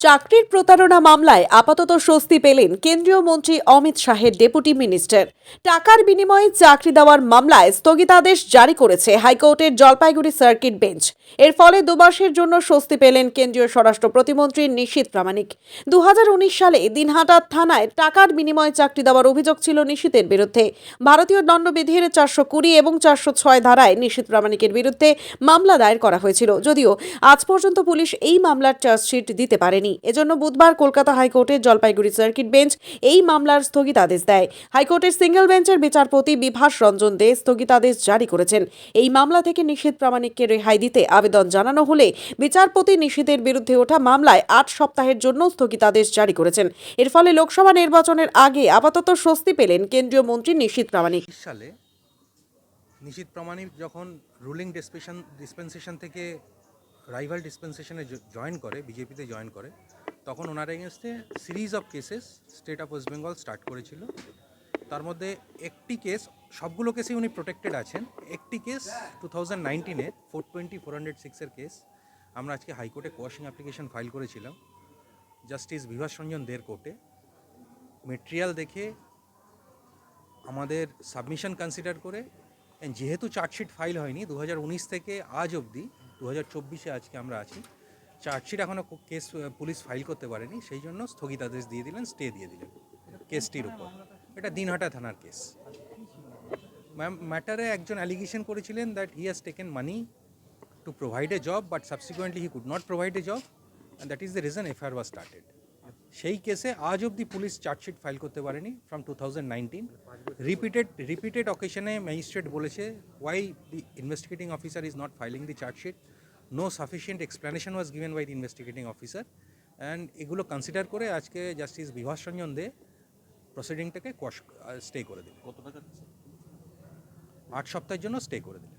চাকরির প্রতারণা মামলায় আপাতত স্বস্তি পেলেন কেন্দ্রীয় মন্ত্রী অমিত শাহের ডেপুটি মিনিস্টার। টাকার বিনিময়ে চাকরি দেওয়ার মামলায় স্থগিতাদেশ জারি করেছে হাইকোর্টের জলপাইগুড়ি সার্কিট বেঞ্চ। এর ফলে দুমাসের জন্য স্বস্তি পেলেন কেন্দ্রীয় স্বরাষ্ট্র প্রতিমন্ত্রী নিশীথ প্রামাণিক। 2019 সালে দিনহাটা থানায় টাকার বিনিময়ে চাকরি দেওয়ার অভিযোগ ছিল নিশীথের বিরুদ্ধে। ভারতীয় দণ্ডবিধির 420 এবং 406 ধারায় নিশীথ প্রামাণিকের বিরুদ্ধে মামলা দায়ের করা হয়েছিল, যদিও আজ পর্যন্ত পুলিশ এই মামলার চার্জশিট দিতে পারেনি। এজন্য বুধবার কলকাতা হাইকোর্টের জলপাইগুড়ি সার্কিট বেঞ্চ এই মামলার স্থগিতাদেশ দেয়। হাইকোর্টের সিঙ্গেল বেঞ্চের বিচারপতি বিভাস রঞ্জন দে স্থগিতাদেশ জারি করেছেন। এই মামলা থেকে নিশীথ প্রামাণিককে রেহাই দিতে আবেদন জানানো হলে বিচারপতি নিশীথের বিরুদ্ধে ওঠা মামলায় 8 সপ্তাহের জন্য স্থগিতাদেশ জারি করেছেন। এর ফলে লোকসভা নির্বাচনের আগে আপাতত স্বস্তি পেলেন কেন্দ্রীয় মন্ত্রী নিশীথ প্রামাণিক। সালে নিশীথ প্রামাণিক যখন রুলিং ডিসপেন্সেশন থেকে রাইভাল ডিসপেন্সেশনে জয়েন করে, বিজেপিতে জয়েন করে, তখন ওনার এগেনস্টে series of cases state of West Bengal start করেছিল। তার মধ্যে একটি কেস, সবগুলো কেসেই উনি প্রোটেক্টেড আছেন। একটি কেস 2019-এর 420-406-এর কেস আমরা আজকে হাইকোর্টে কোয়াশিং অ্যাপ্লিকেশন ফাইল করেছিলাম জাস্টিস বিভাস রঞ্জন দের কোর্টে। মেটেরিয়াল দেখে আমাদের সাবমিশন কনসিডার করে, যেহেতু চার্জশিট ফাইল হয়নি 2019 থেকে আজ অবধি 2024-এ আজকে আমরা আছি, চার্জশিট এখনও কেস পুলিশ ফাইল করতে পারেনি, সেই জন্য স্থগিতাদেশ দিয়ে দিলেন, স্টে দিয়ে দিলেন কেসটির উপর। এটা দিনহাটা থানার কেস। ম্যাটারে একজন অ্যালিগেশন করেছিলেন that he has taken money to provide a job, but subsequently he could not provide a job, and that is the reason FIR was started. সেই কেসে আজ অবধি পুলিশ চার্জশিট ফাইল করতে পারেনি ফ্রম 2019। রিপিটেড অকেশনে ম্যাজিস্ট্রেট বলেছে why the investigating officer is not filing the chargesheet, no sufficient explanation was given by the investigating officer, and এগুলো consider করে আজকে জাস্টিস বিভাস রঞ্জন দে প্রসিডিংটাকে স্টে করে দিলেন। কত টাকা? 8 সপ্তাহের জন্য স্টে করে দিলেন।